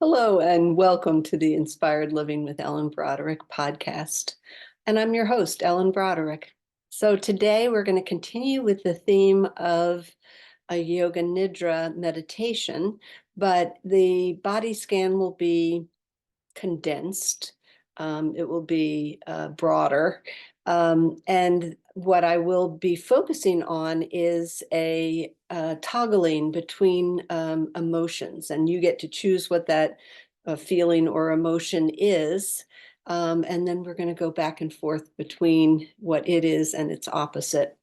Hello, and welcome to the Inspired Living with Ellen Broderick podcast. And I'm your host, Ellen Broderick. So today we're going to continue with the theme of a Yoga Nidra meditation, but the body scan will be condensed. It will be broader. And what I will be focusing on is a toggling between emotions, and you get to choose what that feeling or emotion is. And then we're going to go back and forth between what it is and its opposite.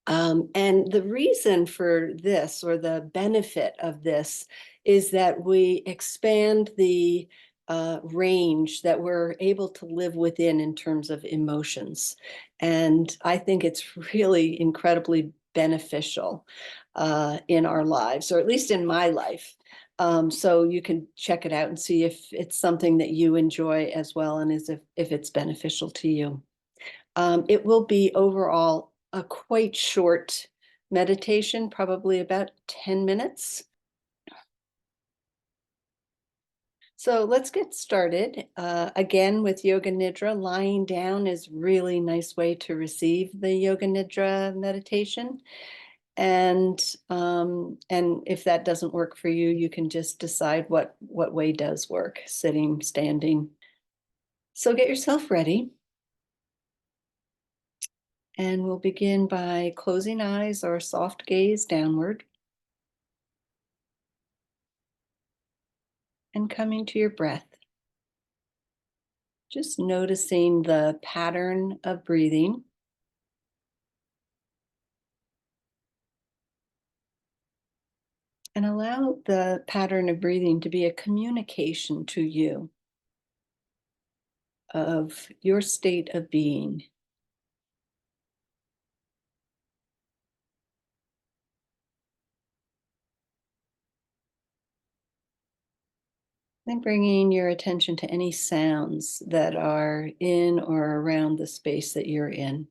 And the reason for this, or the benefit of this, is that we expand the range that we're able to live within in terms of emotions. And I think it's really incredibly beneficial in our lives, or at least in my life. So you can check it out and see if it's something that you enjoy as well, and if it's beneficial to you. It will be overall a quite short meditation, probably about 10 minutes. So let's get started. Again, with Yoga Nidra, lying down is really nice way to receive the Yoga Nidra meditation. And if that doesn't work for you, you can just decide what way does work, sitting, standing. So get yourself ready. And we'll begin by closing eyes or soft gaze downward. And coming to your breath. Just noticing the pattern of breathing. And allow the pattern of breathing to be a communication to you of your state of being. Then bringing your attention to any sounds that are in or around the space that you're in.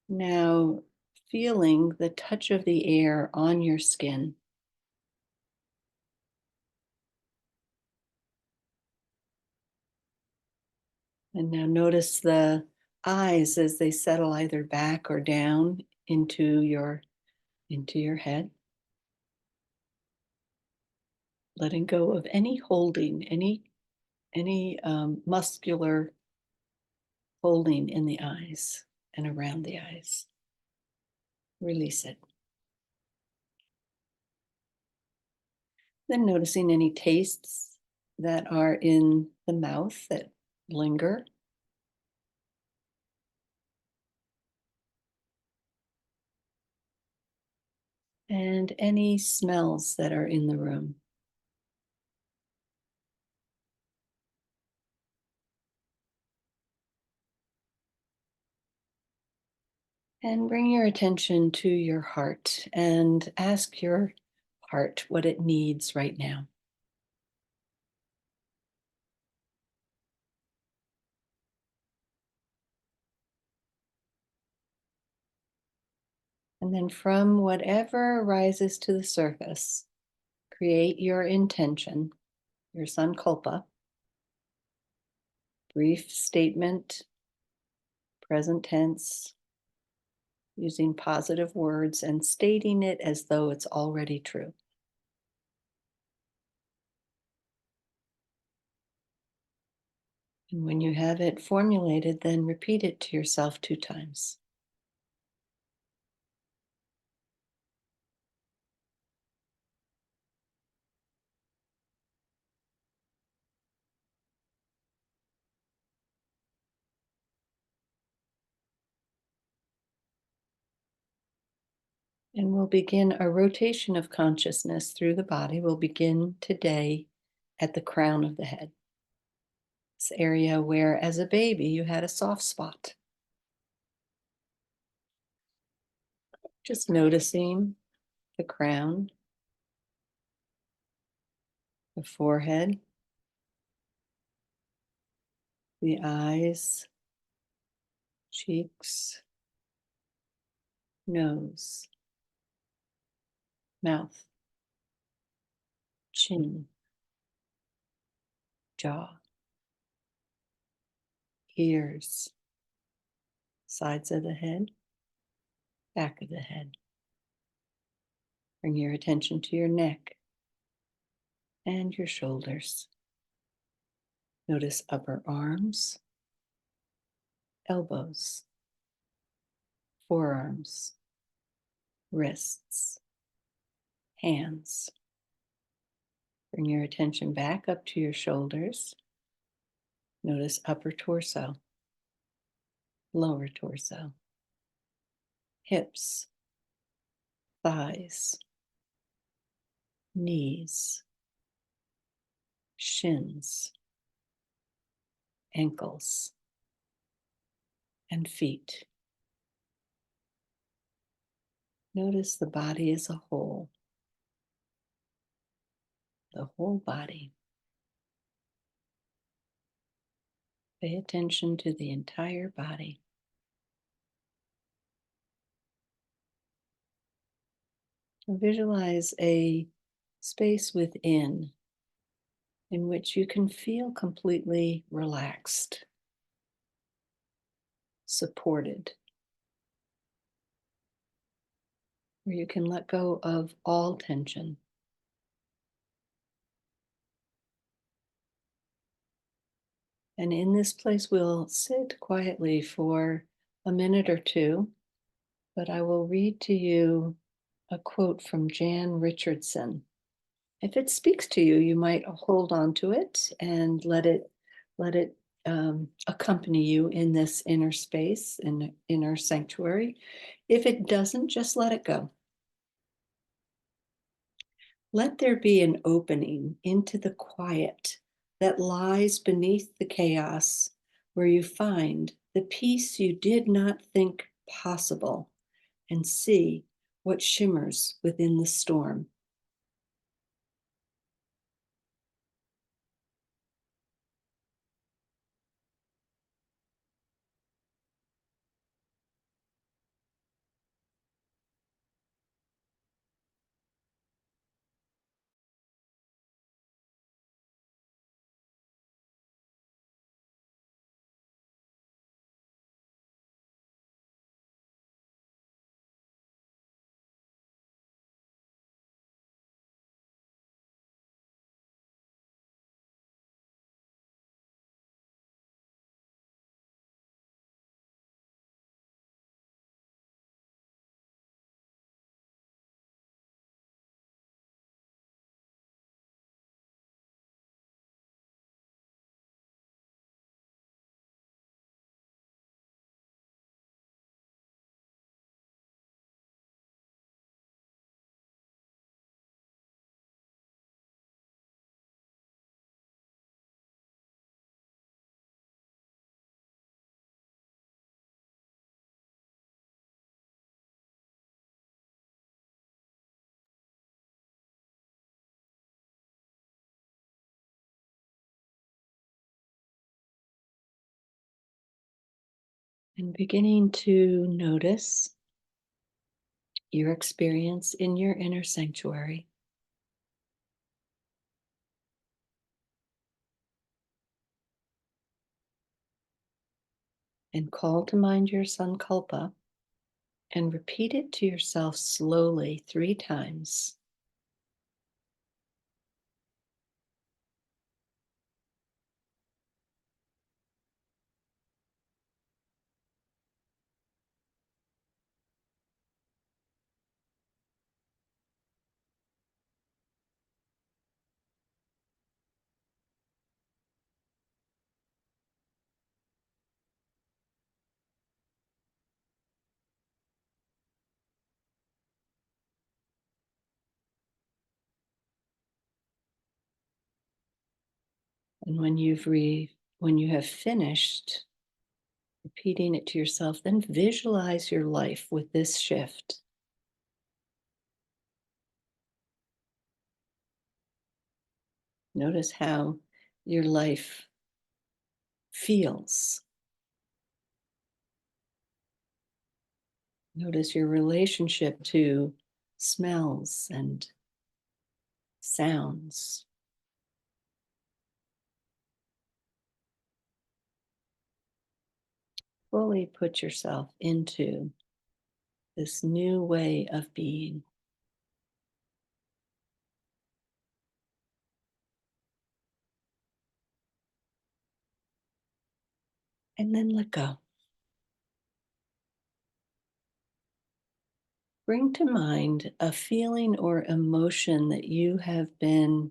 Now, feeling the touch of the air on your skin. And now notice the eyes as they settle either back or down into your head. Letting go of any holding, any muscular holding in the eyes and around the eyes. Release it. Then noticing any tastes that are in the mouth that linger. And any smells that are in the room. And bring your attention to your heart and ask your heart what it needs right now. And then from whatever rises to the surface, create your intention, your Sankulpa, brief statement, present tense, using positive words and stating it as though it's already true. And when you have it formulated, then repeat it to yourself 2 times. And we'll begin a rotation of consciousness through the body. We'll begin today at the crown of the head. This area where, as a baby, you had a soft spot. Just noticing the crown, the forehead, the eyes, cheeks, nose, mouth, chin, jaw, ears, sides of the head, back of the head. Bring your attention to your neck and your shoulders. Notice upper arms, elbows, forearms, wrists, hands. Bring your attention back up to your shoulders. Notice upper torso, lower torso, hips, thighs, knees, shins, ankles, and feet. Notice the body as a whole, the whole body. Pay attention to the entire body. Visualize a space within in which you can feel completely relaxed, supported, where you can let go of all tension. And in this place, we'll sit quietly for a minute or two, but I will read to you a quote from Jan Richardson. If it speaks to you, you might hold on to it and let it accompany you in this inner space, in the inner sanctuary. If it doesn't, just let it go. Let there be an opening into the quiet that lies beneath the chaos, where you find the peace you did not think possible and see what shimmers within the storm. And beginning to notice your experience in your inner sanctuary. And call to mind your Sankulpa and repeat it to yourself slowly 3 times. And when you have finished repeating it to yourself, then visualize your life with this shift. Notice how your life feels. Notice your relationship to smells and sounds. Fully put yourself into this new way of being. And then let go. Bring to mind a feeling or emotion that you have been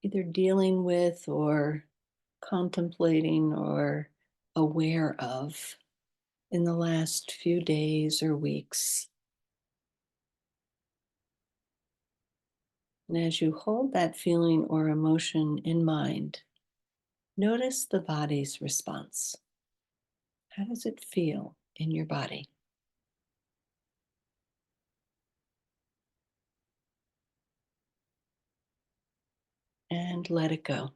either dealing with or contemplating or aware of in the last few days or weeks. And as you hold that feeling or emotion in mind, notice the body's response. How does it feel in your body? And let it go.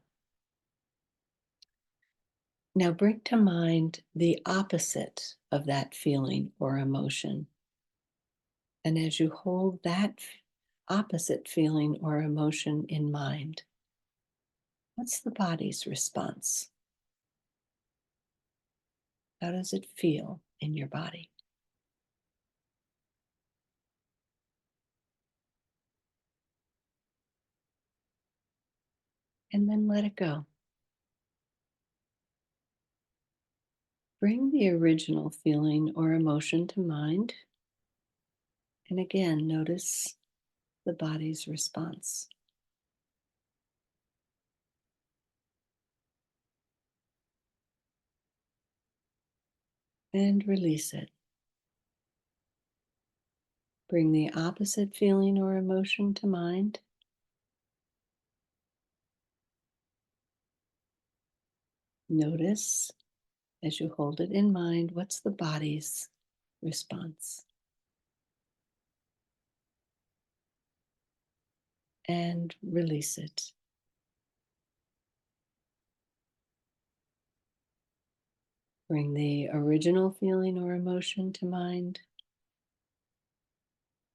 Now bring to mind the opposite of that feeling or emotion. And as you hold that opposite feeling or emotion in mind, what's the body's response? How does it feel in your body? And then let it go. Bring the original feeling or emotion to mind. And again, notice the body's response. And release it. Bring the opposite feeling or emotion to mind. Notice as you hold it in mind, what's the body's response? And release it. Bring the original feeling or emotion to mind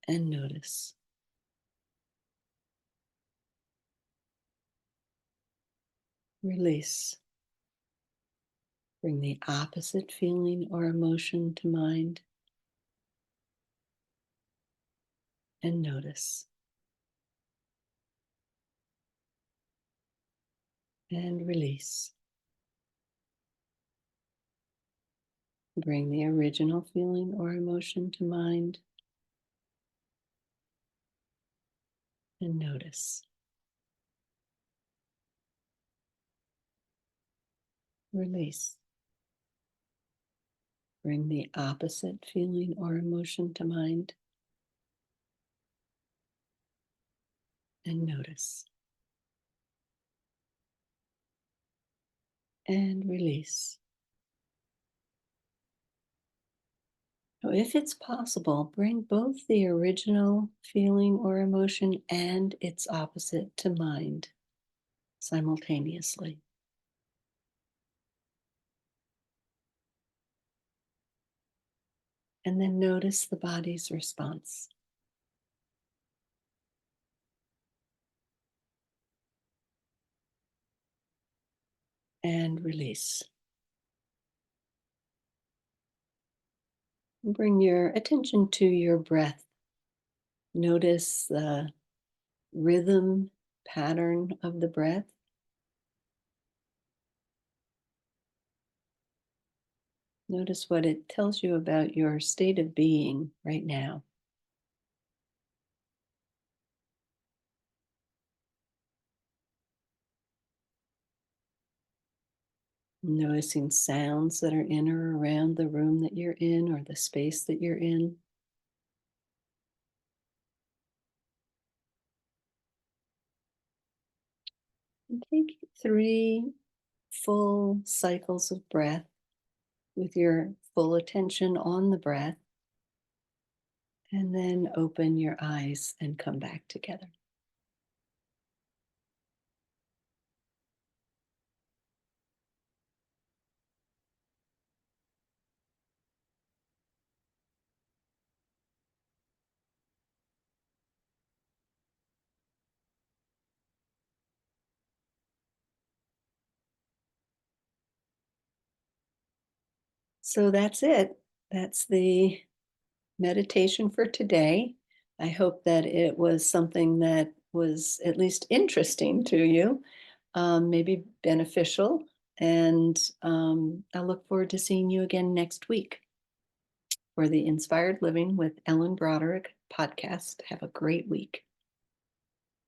and notice. Release. Bring the opposite feeling or emotion to mind and notice. And release. Bring the original feeling or emotion to mind and notice. Release. Bring the opposite feeling or emotion to mind and notice. And release. So if it's possible, bring both the original feeling or emotion and its opposite to mind simultaneously. And then notice the body's response. And release. Bring your attention to your breath. Notice the rhythm pattern of the breath. Notice what it tells you about your state of being right now. Noticing sounds that are in or around the room that you're in or the space that you're in. And take 3 full cycles of breath with your full attention on the breath. And then open your eyes and come back together. So that's it. That's the meditation for today. I hope that it was something that was at least interesting to you, maybe beneficial. And I look forward to seeing you again next week for the Inspired Living with Ellen Broderick podcast. Have a great week.